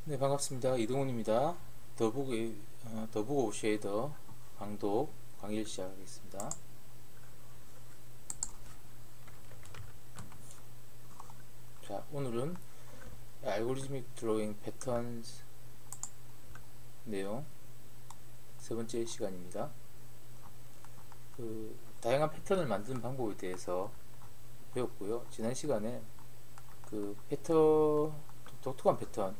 네, 반갑습니다. 이동훈입니다. 더보고 쉐이더 강독 강의를 시작하겠습니다. 자, 오늘은 알고리즘믹 드로잉 패턴스 내용 세 번째 시간입니다. 다양한 패턴을 만드는 방법에 대해서 배웠고요. 지난 시간에 독특한 패턴을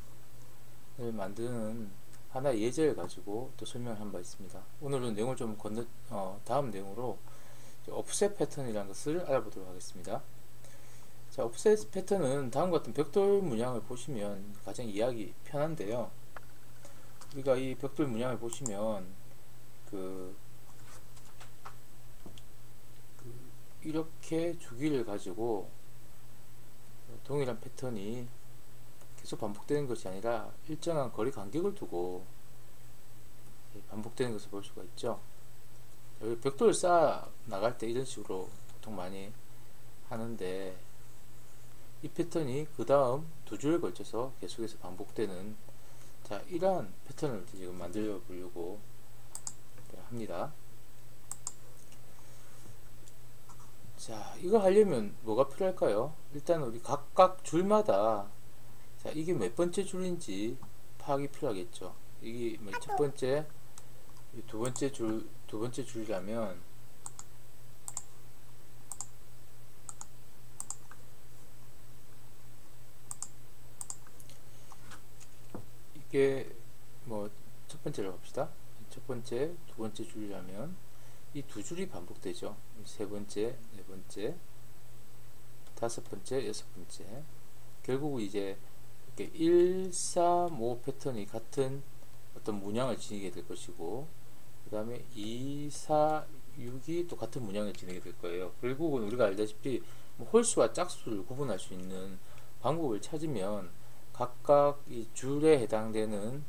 만드는 하나의 예제를 가지고 또 설명을 한 바 있습니다. 오늘은 내용을 좀 다음 내용으로 오프셋 패턴이라는 것을 알아보도록 하겠습니다. 자, 오프셋 패턴은 다음과 같은 벽돌 문양을 보시면 가장 이해하기 편한데요. 우리가 이 벽돌 문양을 보시면 이렇게 주기를 가지고 동일한 패턴이 계속 반복되는 것이 아니라 일정한 거리 간격을 두고 반복되는 것을 볼 수가 있죠. 여기 벽돌을 쌓아 나갈 때 이런 식으로 보통 많이 하는데, 이 패턴이 그 다음 두 주에 걸쳐서 계속해서 반복되는, 자, 이러한 패턴을 지금 만들어 보려고 합니다. 자, 이거 하려면 뭐가 필요할까요? 일단 우리 각각 줄마다, 자, 이게 몇 번째 줄인지 파악이 필요하겠죠. 이게 첫 번째, 두 번째 줄이라면 이게 첫 번째로 갑시다. 첫 번째, 두 번째 줄이라면 이 두 줄이 반복되죠. 세 번째, 네 번째, 다섯 번째, 여섯 번째. 결국 이제 이렇게 1, 3, 5 패턴이 같은 어떤 문양을 지니게 될 것이고, 그 다음에 2, 4, 6이 또 같은 문양을 지니게 될 거예요. 결국은 우리가 알다시피 홀수와 짝수를 구분할 수 있는 방법을 찾으면 각각 이 줄에 해당되는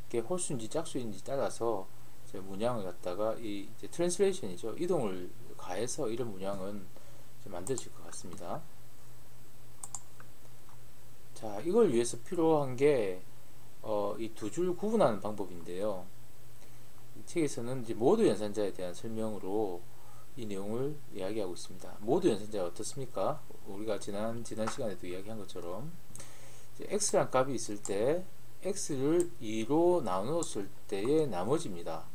게 홀수인지 짝수인지 따라서 이제 문양을 갖다가 이제 트랜슬레이션이죠. 이동을 가해서 이런 문양은 만들어질 것 같습니다. 자, 이걸 위해서 필요한 게 이 두 줄 구분하는 방법인데요. 이 책에서는 이제 모드 연산자에 대한 설명으로 이 내용을 이야기하고 있습니다. 모드 연산자가 어떻습니까? 우리가 지난 시간에도 이야기한 것처럼 x란 값이 있을 때 x를 2로 나누었을 때의 나머지입니다.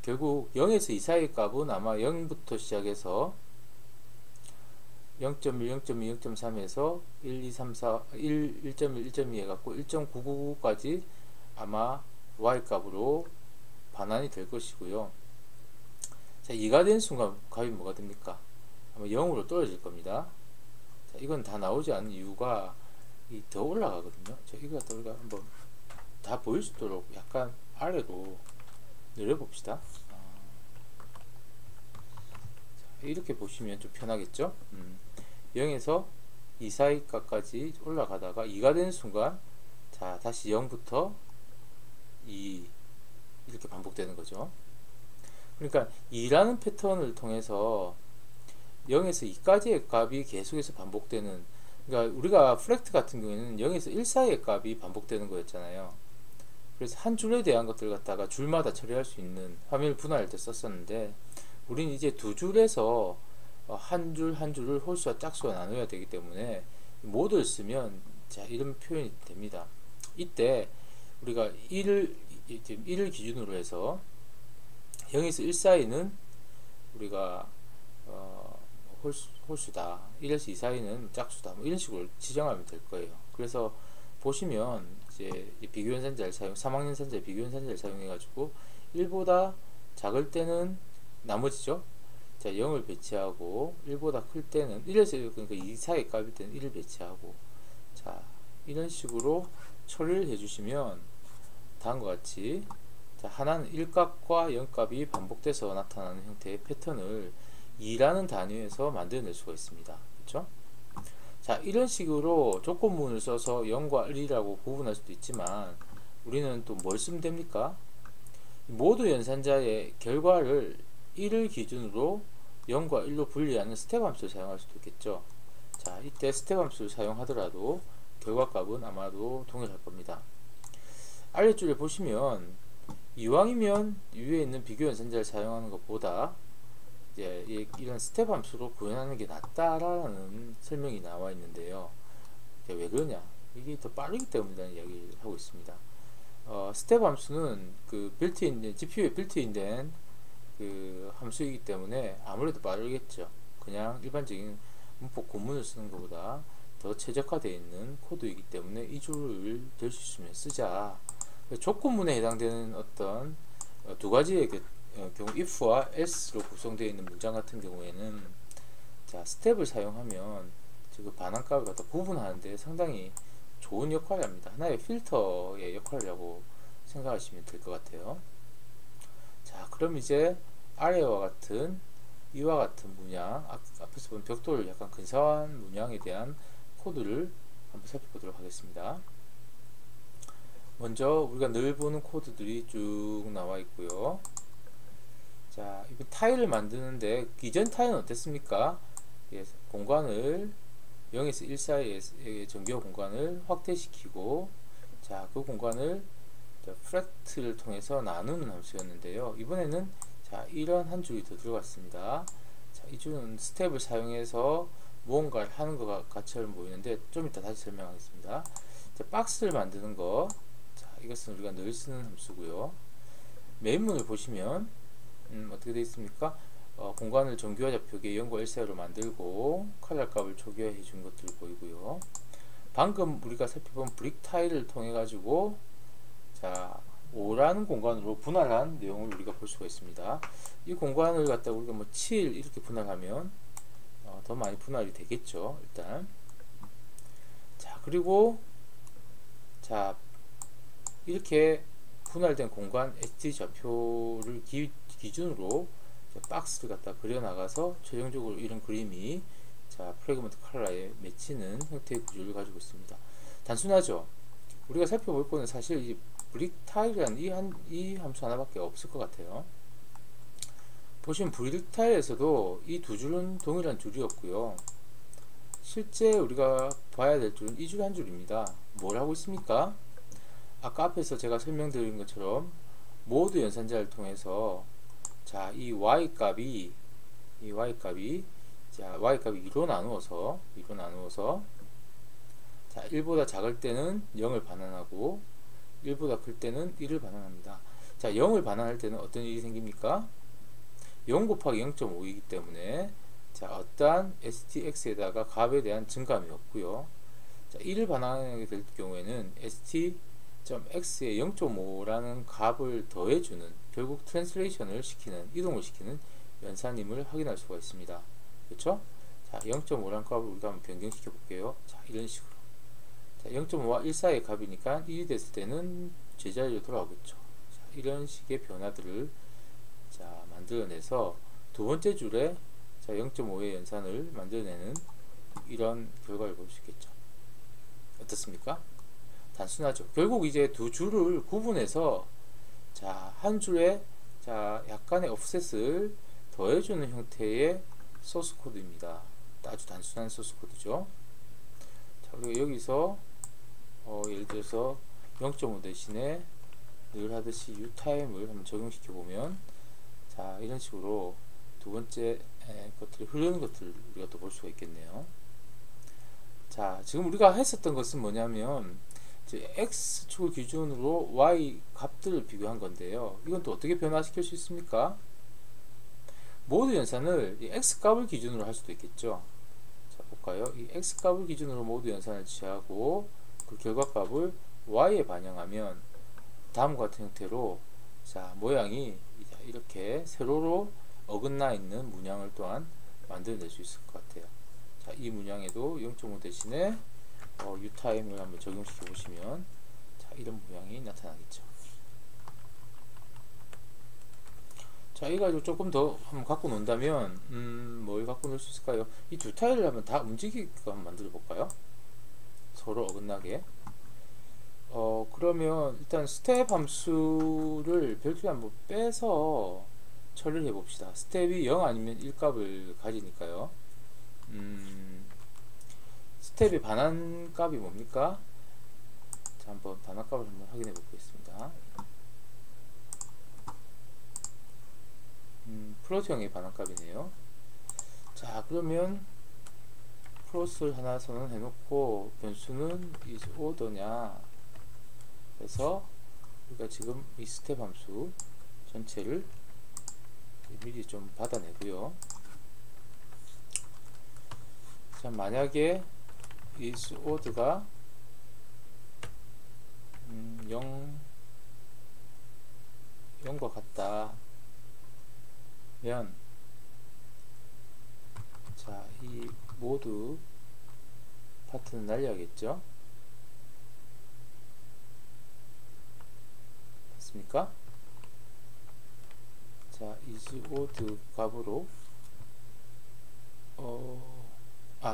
결국 0에서 2 사이의 값은 아마 0부터 시작해서 0.1, 0.2, 0.3에서 1, 2, 3, 4, 1, 1.1, 1.2 해갖고 1.999까지 아마 y 값으로 반환이 될 것이고요. 자, 2가 된 순간 값이 뭐가 됩니까? 아마 0으로 떨어질 겁니다. 자, 이건 다 나오지 않는 이유가 더 올라가거든요. 자, 이거 갖다 우리가 한번 다 보일 수 있도록 약간 아래로 내려봅시다. 자, 이렇게 보시면 좀 편하겠죠? 0에서 2 사이 값까지 올라가다가 2가 되는 순간, 자, 다시 0부터 2 이렇게 반복되는 거죠. 그러니까 2라는 패턴을 통해서 0에서 2까지의 값이 계속해서 반복되는, 그러니까 우리가 플렉트 같은 경우에는 0에서 1 사이의 값이 반복되는 거였잖아요. 그래서 한 줄에 대한 것들 갖다가 줄마다 처리할 수 있는 화면을 분할할 때 썼었는데, 우리는 이제 두 줄에서 한 줄 한 줄을 홀수와 짝수와 나눠야 되기 때문에 모드를 쓰면, 자, 이런 표현이 됩니다. 이때 우리가 1을 기준으로 해서 0에서 1 사이는 우리가 홀수다, 1에서 2 사이는 짝수다, 이런 식으로 지정하면 될 거예요. 그래서 보시면 이제 비교연산자를 3학년산자 비교연산자를 사용해 가지고 1보다 작을 때는 나머지죠. 자, 0을 배치하고 1보다 클 때는 1에서, 그러니까 2 사이 값일 때는 1을 배치하고, 자, 이런 식으로 처리를 해주시면 다음과 같이, 자, 하나는 1값과 0값이 반복돼서 나타나는 형태의 패턴을 2라는 단위에서 만들어낼 수가 있습니다. 그렇죠? 자, 이런 식으로 조건문을 써서 0과 1이라고 구분할 수도 있지만, 우리는 또 뭘 쓰면 됩니까? 모두 연산자의 결과를 1을 기준으로 0과 1로 분리하는 스텝 함수를 사용할 수도 있겠죠. 자, 이때 스텝 함수를 사용하더라도 결과값은 아마도 동일할 겁니다. 아래줄에 보시면 이왕이면 위에 있는 비교 연산자를 사용하는 것보다 이제 이런 스텝 함수로 구현하는 게 낫다라는 설명이 나와 있는데요. 왜 그러냐? 이게 더 빠르기 때문이라는 이야기를 하고 있습니다. 스텝 함수는 그 빌트인 GPU에 빌트인된 그 함수이기 때문에 아무래도 빠르겠죠. 그냥 일반적인 문법 고문을 쓰는 것보다 더 최적화되어 있는 코드이기 때문에 이 줄을 될 수 있으면 쓰자. 조건문에 해당되는 어떤 두 가지의 경우 if와 else로 구성되어 있는 문장 같은 경우에는 자 스텝을 사용하면 그 반환값을 갖다 구분하는데 상당히 좋은 역할을 합니다. 하나의 필터의 역할이라고 생각하시면 될 것 같아요. 자 그럼 이제 아래와 같은 이와 같은 문양 앞에서 본 벽돌 약간 근사한 문양에 대한 코드를 한번 살펴보도록 하겠습니다. 먼저 우리가 늘 보는 코드들이 쭉 나와 있고요. 자, 이 타일을 만드는데 기존 타일은 어땠습니까? 예, 공간을 0에서 1 사이의 정비화 공간을 확대시키고 자, 그 공간을 프랙트를 통해서 나누는 함수였는데요. 이번에는 자, 이런 한 줄이 더 들어갔습니다. 자, 이 줄은 스텝을 사용해서 무언가를 하는 것 같이처럼 보이는데 좀 이따 다시 설명하겠습니다. 자, 박스를 만드는 거 자, 이것은 우리가 늘 쓰는 함수고요. 메인문을 보시면 어떻게 되어 있습니까? 공간을 정규화 좌표기에 0과 1 사이로 만들고 컬러 값을 초기화해 준 것들을 보이고요. 방금 우리가 살펴본 브릭 타일을 통해 가지고 자 5라는 공간으로 분할한 내용을 우리가 볼 수가 있습니다. 이 공간을 갖다 우리가 뭐 7 이렇게 분할하면 더 많이 분할이 되겠죠. 일단 자 그리고 자 이렇게 분할된 공간 HT 좌표를 기준으로 박스를 갖다 그려 나가서 최종적으로 이런 그림이 자 프래그먼트 컬러에 맺히는 형태의 구조를 가지고 있습니다. 단순하죠. 우리가 살펴볼 거는 사실 이 브릭 타일이라는 이 함수 하나밖에 없을 것 같아요. 보시면 브릭 타일에서도 이 두 줄은 동일한 줄이었고요. 실제 우리가 봐야 될 줄은 이 줄 한 줄입니다. 뭘 하고 있습니까? 아까 앞에서 제가 설명드린 것처럼 모드 연산자를 통해서 자, 이 y 값이 자, y 값이 2로 나누어서 자, 1보다 작을 때는 0을 반환하고 1보다 클 때는 1을 반환합니다. 자, 0을 반환할 때는 어떤 일이 생깁니까? 0 곱하기 0.5이기 때문에 자, 어떠한 stx에다가 값에 대한 증감이 없고요. 자, 1을 반환하게 될 경우에는 st.x에 0.5라는 값을 더해주는 결국 트랜슬레이션을 시키는 이동을 시키는 연산임을 확인할 수가 있습니다. 그렇죠? 자, 0.5라는 값을 우리가 한번 변경시켜 볼게요. 자, 이런 식으로. 자, 0.5와 1 사이의 값이니까 1이 됐을 때는 제자리로 돌아오겠죠. 자, 이런 식의 변화들을 자, 만들어내서 두 번째 줄에 자, 0.5의 연산을 만들어내는 이런 결과를 볼 수 있겠죠. 어떻습니까? 단순하죠. 결국 이제 두 줄을 구분해서 자, 한 줄에 자, 약간의 offset을 더해주는 형태의 소스 코드입니다. 아주 단순한 소스 코드죠. 자, 우리가 여기서 예를 들어서 0.5 대신에 늘 하듯이 uTime을 한번 적용시켜 보면 자, 이런 식으로 두 번째 것들이 흐르는 것들을 우리가 또 볼 수가 있겠네요. 자, 지금 우리가 했었던 것은 뭐냐면 X축을 기준으로 Y 값들을 비교한 건데요. 이건 또 어떻게 변화시킬 수 있습니까? 모드 연산을 이 X 값을 기준으로 할 수도 있겠죠. 자, 볼까요? 이 X 값을 기준으로 모드 연산을 취하고 그 결과 값을 Y에 반영하면 다음과 같은 형태로 자, 모양이 이렇게 세로로 어긋나 있는 문양을 또한 만들어낼 수 있을 것 같아요. 자, 이 문양에도 0.5 대신에 uTime을 한번 적용시켜 보시면 자, 이런 모양이 나타나겠죠. 자, 이 가지고 조금 더 한번 갖고 논다면 뭘 갖고 놀 수 있을까요? 이 두 타일을 한번 다 움직이게끔 한번 만들어 볼까요? 서로 어긋나게. 그러면 일단 스텝 함수를 별도로 한번 빼서 처리를 해 봅시다. 스텝이 0 아니면 1 값을 가지니까요. 스텝의 반환 값이 뭡니까? 자, 한번 반환값을 한번 확인해 보겠습니다. 플롯형의 반환값이네요. 자, 그러면 플롯을 하나 선언해 놓고 변수는 is order냐 해서 우리가 지금 이 스텝 함수 전체를 미리 좀 받아내고요. 자, 만약에 is order가 0과 같다 면, 자, 이 모두 파트는 날려야겠죠? 맞습니까? 자, is odd 값으로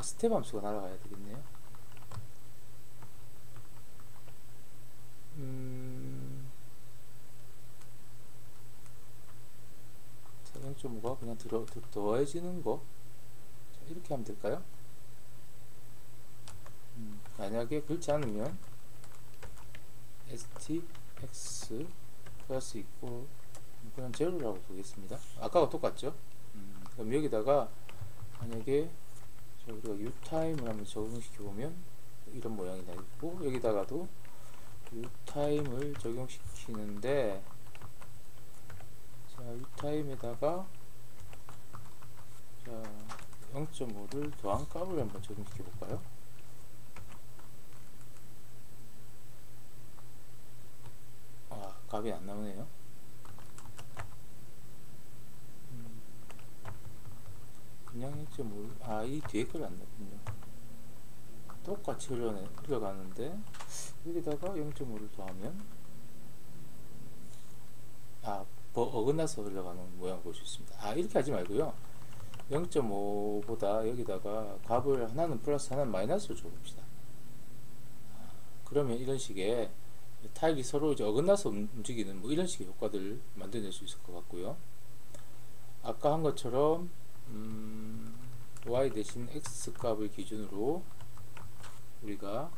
스텝 함수가 날아가야 되겠네요. 자, 0.5가 그냥 더해지는 거. 자, 이렇게 하면 될까요? 만약에 그렇지 않으면 stx 플러스 있고 그냥 제로라고 보겠습니다. 아까와 똑같죠? 그럼 여기다가 만약에 우리가 u타임을 한번 적용시켜 보면 이런 모양이 나있고, 여기다가도 u타임을 적용시키는데, 자, u타임에다가 자 0.5를 더한 값을 한번 적용시켜 볼까요? 값이 안 나오네요. 그냥 0.5, 이 뒤에 걸 안 나군요. 똑같이 흘러가는데 여기다가 0.5를 더하면 어긋나서 흘러가는 모양 볼 수 있습니다. 이렇게 하지 말고요, 0.5보다 여기다가 값을 하나는 플러스 하나는 마이너스로 줘봅시다. 그러면 이런 식의 타일이 서로 이제 어긋나서 움직이는 뭐 이런 식의 효과들을 만들어낼 수 있을 것 같고요. 아까 한 것처럼 y 대신 x 값을 기준으로 우리가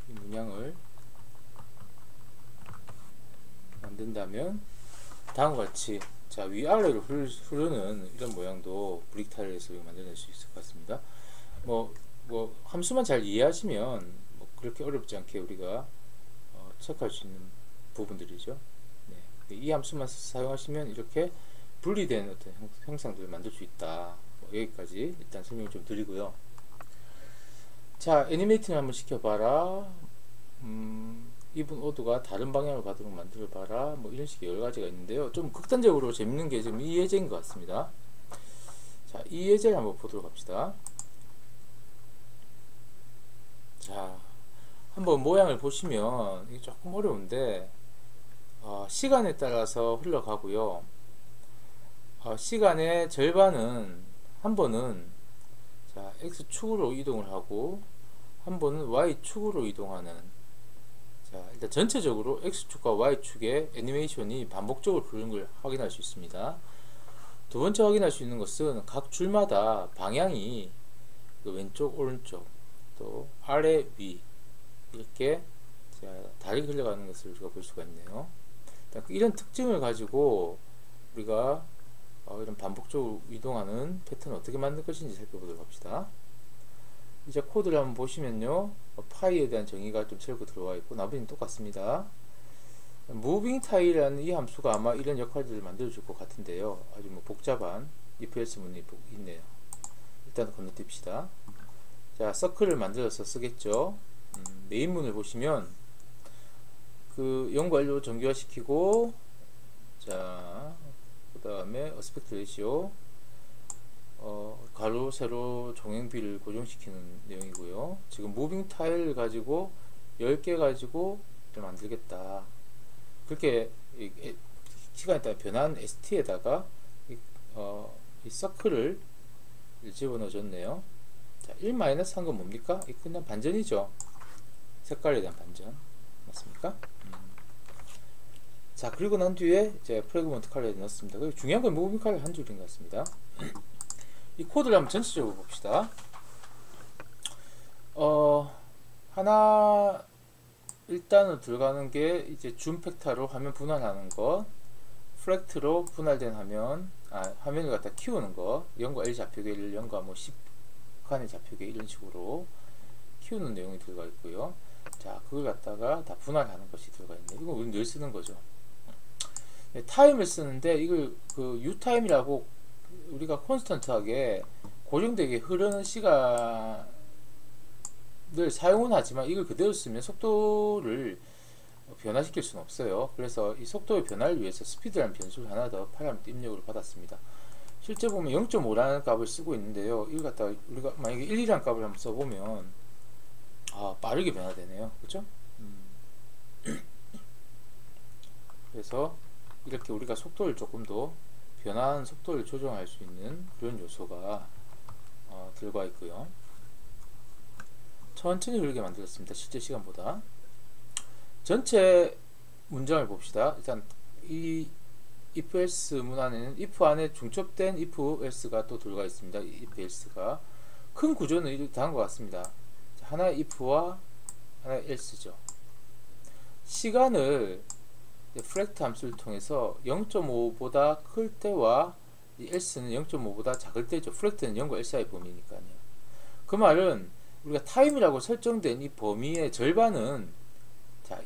이 문양을 만든다면 다음과 같이, 자, 위아래로 흐르는 이런 모양도 브릭 타일에서 만들어낼 수 있을 것 같습니다. 뭐 함수만 잘 이해하시면 뭐 그렇게 어렵지 않게 우리가 체크할 수 있는 부분들이죠. 네. 이 함수만 사용하시면 이렇게 분리된 어떤 형상들을 만들 수 있다. 여기까지 일단 설명을 좀 드리고요. 자, 애니메이팅을 한번 시켜봐라. 이분 오드가 다른 방향으로 가도록 만들어봐라. 뭐 이런 식의 여러 가지가 있는데요. 좀 극단적으로 재밌는 게 지금 이 예제인 것 같습니다. 자, 이 예제를 한번 보도록 합시다. 자, 한번 모양을 보시면 이게 조금 어려운데 시간에 따라서 흘러가고요. 시간의 절반은 한 번은 자 x축으로 이동을 하고 한 번은 y축으로 이동하는, 자 일단 전체적으로 x축과 y축의 애니메이션이 반복적으로 흐르는 걸 확인할 수 있습니다. 두 번째 확인할 수 있는 것은 각 줄마다 방향이 왼쪽 오른쪽 또 아래 위 이렇게 다르게 흘러가는 것을 우리가 볼 수가 있네요. 이런 특징을 가지고 우리가 이런 반복적으로 이동하는 패턴을 어떻게 만들 것인지 살펴보도록 합시다. 이제 코드를 한번 보시면요, 파이에 대한 정의가 좀 새롭게 들어와 있고 나머지는 똑같습니다. 무빙 타일이라는 이 함수가 아마 이런 역할들을 만들어 줄 것 같은데요, 아주 뭐 복잡한 if else 문이 있네요. 일단 건너뛰읍시다. 자, 서클을 만들어서 쓰겠죠. 메인문을 보시면 그 0과 1로 정규화시키고, 자 그 다음에 어스펙트 레시오 가로 세로 종횡비를 고정시키는 내용이고요. 지금 무빙 타일 가지고 10개 가지고 좀 만들겠다, 그렇게 시간에 따라 변한 ST에다가 이 서클을 집어넣어 줬네요. 자, 1-한 건 뭡니까? 이 그냥 반전이죠. 색깔에 대한 반전 맞습니까? 자, 그리고 난 뒤에 이제 프래그먼트 컬러에 넣었습니다. 그리고 중요한 건 무빙 컬러 한 줄인 것 같습니다. 이 코드를 한번 전체적으로 봅시다. 하나 일단은 들어가는 게 이제 줌 팩터로 화면 분할하는 거, 프랙트로 분할된 화면, 화면을 갖다 키우는 거, 0과 1 좌표계를 0과 뭐 10칸의 좌표계 이런 식으로 키우는 내용이 들어가 있고요. 자, 그걸 갖다가 다 분할하는 것이 들어가 있네요. 이거 우리 늘 쓰는 거죠. 타임을 쓰는데 이걸 그 u타임이라고 우리가 콘스턴트하게 고정되게 흐르는 시간을 사용은 하지만 이걸 그대로 쓰면 속도를 변화시킬 수는 없어요. 그래서 이 속도의 변화를 위해서 스피드라는 변수를 하나 더 파라미터 입력으로 받았습니다. 실제 보면 0.5라는 값을 쓰고 있는데요. 이걸 갖다가 우리가 만약에 1이라는 값을 한번 써보면 빠르게 변화되네요. 그렇죠? 그래서 이렇게 우리가 속도를 조금 더 변화하는 속도를 조정할 수 있는 그런 요소가 들어가 있고요. 천천히 흐르게 만들었습니다. 실제 시간보다. 전체 문장을 봅시다. 일단 이 if else 문안에는 if 안에 중첩된 if else가 또 들어가 있습니다. if else가 큰 구조는 다음과 같습니다. 하나의 if와 하나의 else죠. 시간을 프랙트 함수를 통해서 0.5보다 클 때와 이 else는 0.5보다 작을 때죠. 프랙트는 0과 1 사이 범위니까요. 그 말은 우리가 타임이라고 설정된 이 범위의 절반은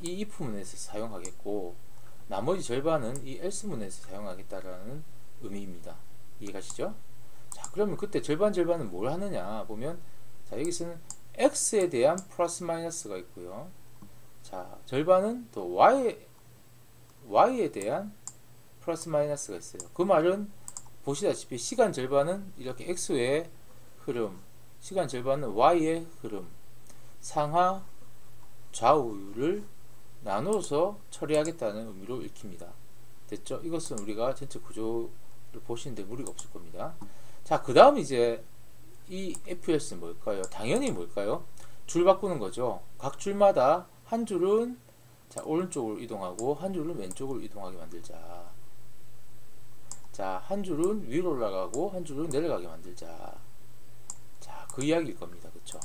이 if 문에서 사용하겠고 나머지 절반은 이 else 문에서 사용하겠다라는 의미입니다. 이해가시죠? 자, 그러면 그때 절반은 뭘 하느냐 보면, 자, 여기서는 x에 대한 플러스 마이너스가 있고요. 자, 절반은 또 y에 대한 플러스 마이너스가 있어요. 그 말은 보시다시피 시간 절반은 이렇게 x의 흐름, 시간 절반은 y의 흐름, 상하 좌우를 나눠서 처리하겠다는 의미로 읽힙니다. 됐죠? 이것은 우리가 전체 구조를 보시는데 무리가 없을 겁니다. 자, 그 다음 이제 이 FLS는 뭘까요? 당연히 뭘까요? 줄 바꾸는 거죠. 각 줄마다 한 줄은 오른쪽으로 이동하고 한 줄은 왼쪽으로 이동하게 만들자. 자, 한 줄은 위로 올라가고 한 줄은 내려가게 만들자. 자, 그 이야기일 겁니다. 그쵸?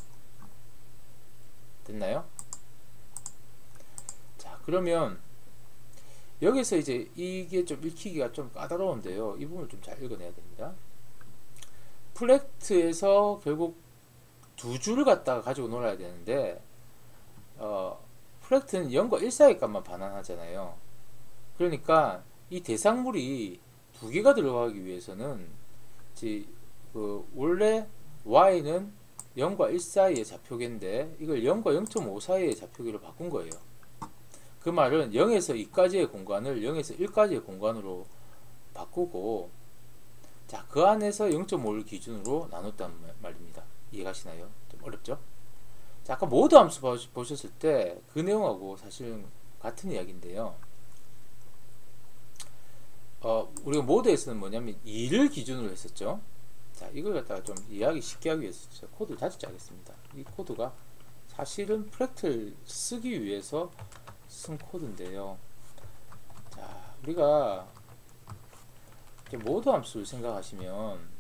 됐나요? 자, 그러면 여기서 이제 이게 좀 읽히기가 좀 까다로운데요. 이 부분을 좀 잘 읽어내야 됩니다. 프랙트에서 결국 두 줄을 갖다가 가지고 놀아야 되는데 프랙트는 0과 1 사이 값만 반환하잖아요. 그러니까 이 대상물이 두 개가 들어가기 위해서는 원래 y는 0과 1 사이의 좌표계인데 이걸 0과 0.5 사이의 좌표계로 바꾼 거예요. 그 말은 0에서 2까지의 공간을 0에서 1까지의 공간으로 바꾸고, 자, 그 안에서 0.5를 기준으로 나눴단 말입니다. 이해가시나요? 좀 어렵죠? 자, 아까 모드 함수 보셨을 때 그 내용하고 사실은 같은 이야기인데요. 우리가 모드에서는 뭐냐면 2를 기준으로 했었죠. 자, 이걸 갖다가 좀 이해하기 쉽게 하기 위해서 제가 코드를 다시 짜겠습니다. 이 코드가 사실은 프랙트를 쓰기 위해서 쓴 코드인데요. 자, 우리가 모드 함수를 생각하시면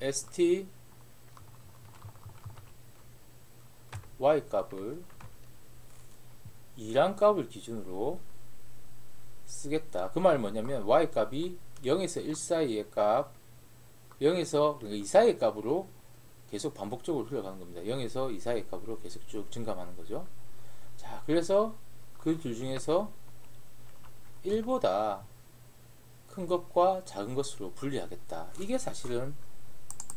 st y 값을 2란 값을 기준으로 쓰겠다. 그 말은 뭐냐면 y 값이 0에서 1 사이의 값, 0에서 2 사이의 값으로 계속 반복적으로 흘러가는 겁니다. 0에서 2 사이의 값으로 계속 쭉 증감하는 거죠. 자, 그래서 그 둘 중에서 1보다 큰 것과 작은 것으로 분리하겠다. 이게 사실은,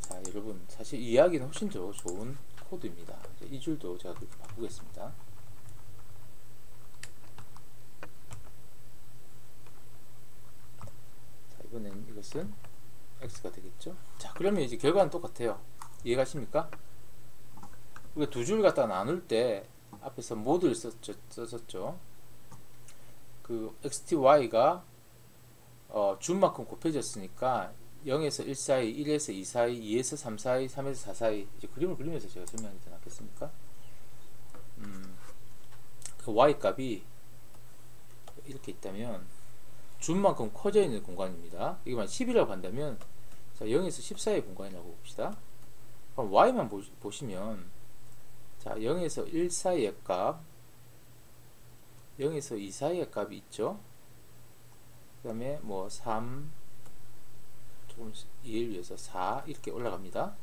자, 여러분, 사실 이해하기는 훨씬 더 좋은 코드입니다. 이 줄도 제가 그렇게 바꾸겠습니다. 자, 이번엔 이것은 x가 되겠죠. 자, 그러면 이제 결과는 똑같아요. 이해가십니까? 우리가 두 줄 갖다 나눌 때 앞에서 모드를 썼었죠. 그 xty가 줄만큼 곱해졌으니까 0에서 1 사이, 1에서 2 사이, 2에서 3 사이, 3에서 4 사이, 이제 그림을 그리면서 제가 설명하지 않겠습니까? 그 y 값이 이렇게 있다면 줄만큼 커져 있는 공간입니다. 이게 만약 10이라고 한다면, 자, 0에서 10 사이의 공간이라고 봅시다. 그럼 y만 보시면 자 0에서 1 사이의 값, 0에서 2 사이의 값이 있죠. 그 다음에 뭐 3, 조금 이해를 위해서 4 이렇게 올라갑니다.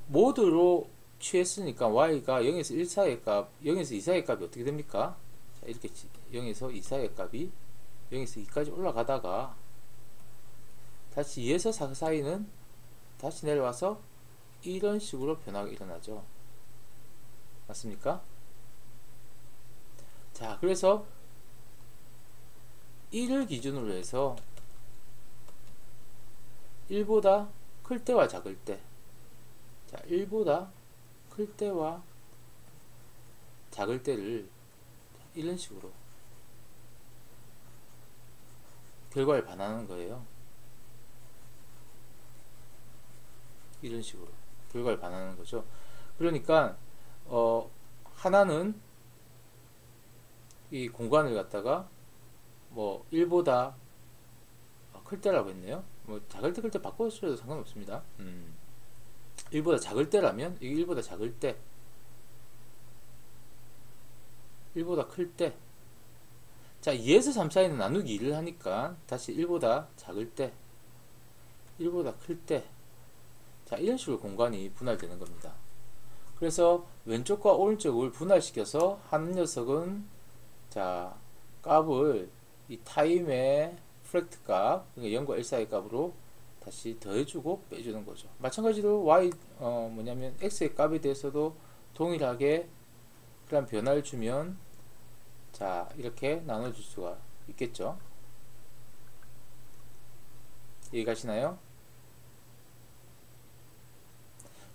모드로 취했으니까 y가 0에서 1 사이의 값, 0에서 2 사이의 값이 어떻게 됩니까? 자, 이렇게 0에서 2 사이의 값이 0에서 2까지 올라가다가 다시 2에서 4 사이는 다시 내려와서 이런 식으로 변화가 일어나죠. 맞습니까? 자, 그래서 1을 기준으로 해서 1보다 클 때와 작을 때, 자 1보다 클 때와 작을 때를 이런 식으로 결과를 반환하는 거예요. 이런 식으로 결과를 반환하는 거죠. 그러니까 하나는 이 공간을 갖다가 뭐 1보다 클 때라고 했네요. 뭐 작을 때 클 때 바꿔서도 상관없습니다. 1보다 작을 때라면 이게 1보다 작을 때, 1보다 클 때, 자 2에서 3 사이는 나누기 2를 하니까 다시 1보다 작을 때, 1보다 클 때, 자 이런 식으로 공간이 분할되는 겁니다. 그래서 왼쪽과 오른쪽을 분할시켜서 한 녀석은 자 값을 이 타임의 프랙트 값, 그러니까 0과 1 사이 값으로 다시 더해주고 빼주는 거죠. 마찬가지로 y 뭐냐면 x의 값에 대해서도 동일하게 그런 변화를 주면 자 이렇게 나눠줄 수가 있겠죠. 이해가시나요?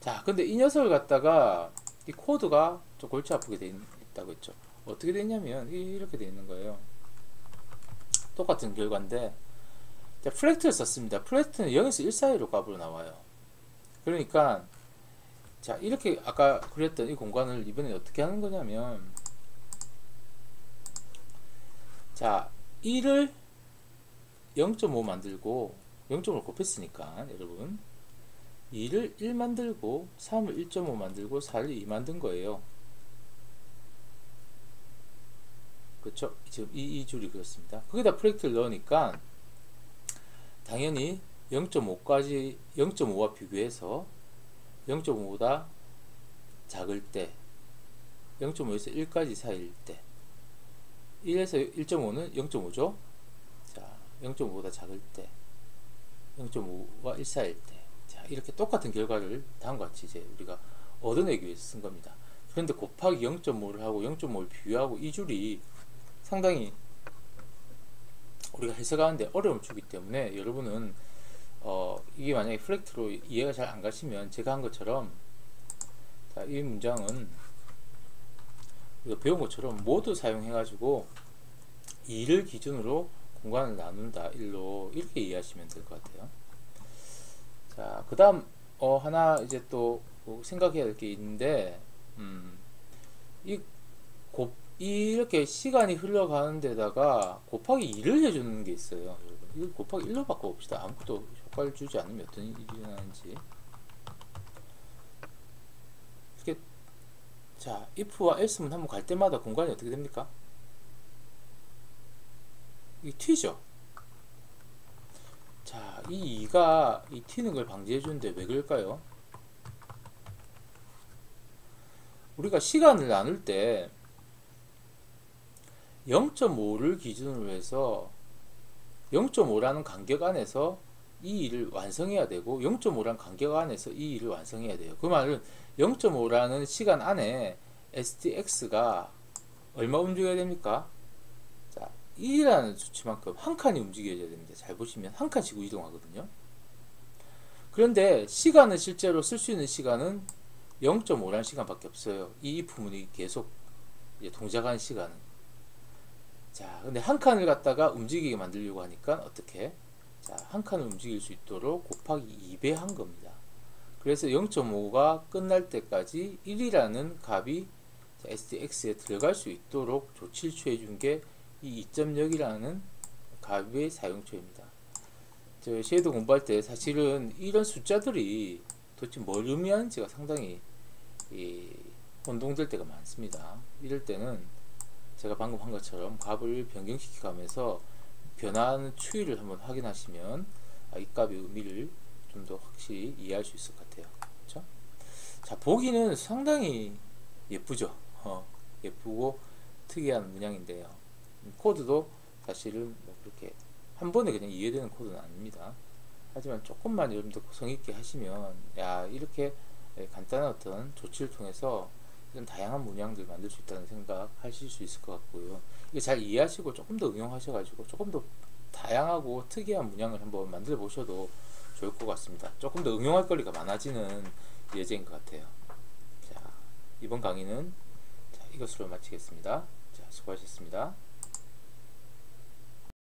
자 근데 이 녀석을 갖다가 이 코드가 좀 골치 아프게 되어 있다고 했죠. 어떻게 되냐면 이렇게 되어 있는 거예요. 똑같은 결과인데 자, 프랙트를 썼습니다. 프랙트는 0에서 1 사이로 값으로 나와요. 그러니까 자 이렇게 아까 그렸던 이 공간을 이번에 어떻게 하는 거냐면 자 1을 0.5 만들고 0.5를 곱했으니까 여러분 2를 1 만들고 3을 1.5 만들고 4를 2 만든 거예요. 그렇죠? 지금 이 줄이 그렇습니다. 거기다 프랙트를 넣으니까 당연히 0.5까지 0.5와 비교해서 0.5보다 작을 때 0.5에서 1까지 사이일 때 1에서 1.5는 0.5죠. 자 0.5보다 작을 때 0.5와 1 사이일 때 자 이렇게 똑같은 결과를 다음과 같이 이제 우리가 얻어내기 위해서 쓴 겁니다. 그런데 곱하기 0.5를 하고 0.5를 비교하고 이 줄이 상당히 우리가 해석하는데 어려움을 주기 때문에 여러분은 이게 만약에 프랙트로 이해가 잘 안 가시면 제가 한 것처럼 자, 이 문장은 우리가 배운 것처럼 모두 사용해 가지고 2를 기준으로 공간을 나눈다 1로 이렇게 이해하시면 될 것 같아요. 자, 그 다음 하나 이제 또 생각해야 될 게 있는데 이렇게 시간이 흘러가는 데다가 곱하기 2를 해주는 게 있어요. 여러분 이걸 곱하기 1로 바꿔봅시다. 아무것도 효과를 주지 않으면 어떤 일이 일어나는지. 이렇게 자 if와 else문 한번 갈 때마다 공간이 어떻게 됩니까? 이게 t죠. 자, 이 2가 이 튀는 걸 방지해 주는데 왜 그럴까요? 우리가 시간을 나눌 때 0.5를 기준으로 해서 0.5라는 간격 안에서 이 일을 완성해야 되고 0.5라는 간격 안에서 이 일을 완성해야 돼요. 그 말은 0.5라는 시간 안에 STX가 얼마 움직여야 됩니까? 자, 1이라는 수치만큼 한 칸이 움직여야 됩니다. 잘 보시면 한 칸씩 이동하거든요. 그런데 시간은 실제로 쓸 수 있는 시간은 0.5라는 시간밖에 없어요. 이 if문이 계속 이제 동작하는 시간은. 자, 근데 한 칸을 갖다가 움직이게 만들려고 하니까 어떻게? 자, 한 칸을 움직일 수 있도록 곱하기 2배 한 겁니다. 그래서 0.5가 끝날 때까지 1이라는 값이 STX에 들어갈 수 있도록 조치를 취해 준 게 이 2.0이라는 값의 사용처입니다. 저 쉐이더 공부할 때 사실은 이런 숫자들이 도대체 뭘 의미하는지가 상당히 혼동될 때가 많습니다. 이럴 때는 제가 방금 한 것처럼 값을 변경시켜 가면서 변화하는 추이를 한번 확인하시면 이 값의 의미를 좀 더 확실히 이해할 수 있을 것 같아요. 그렇죠? 자, 보기는 상당히 예쁘죠. 예쁘고 특이한 문양인데요. 코드도 사실은 뭐 그렇게 한 번에 그냥 이해되는 코드는 아닙니다. 하지만 조금만 여러분들 고성있게 하시면 야, 이렇게 간단한 어떤 조치를 통해서 이런 다양한 문양들 만들 수 있다는 생각 하실 수 있을 것 같고요. 이거 잘 이해하시고 조금 더 응용하셔가지고 조금 더 다양하고 특이한 문양을 한번 만들어 보셔도 좋을 것 같습니다. 조금 더 응용할 거리가 많아지는 예제인 것 같아요. 자, 이번 강의는 이것으로 마치겠습니다. 자, 수고하셨습니다.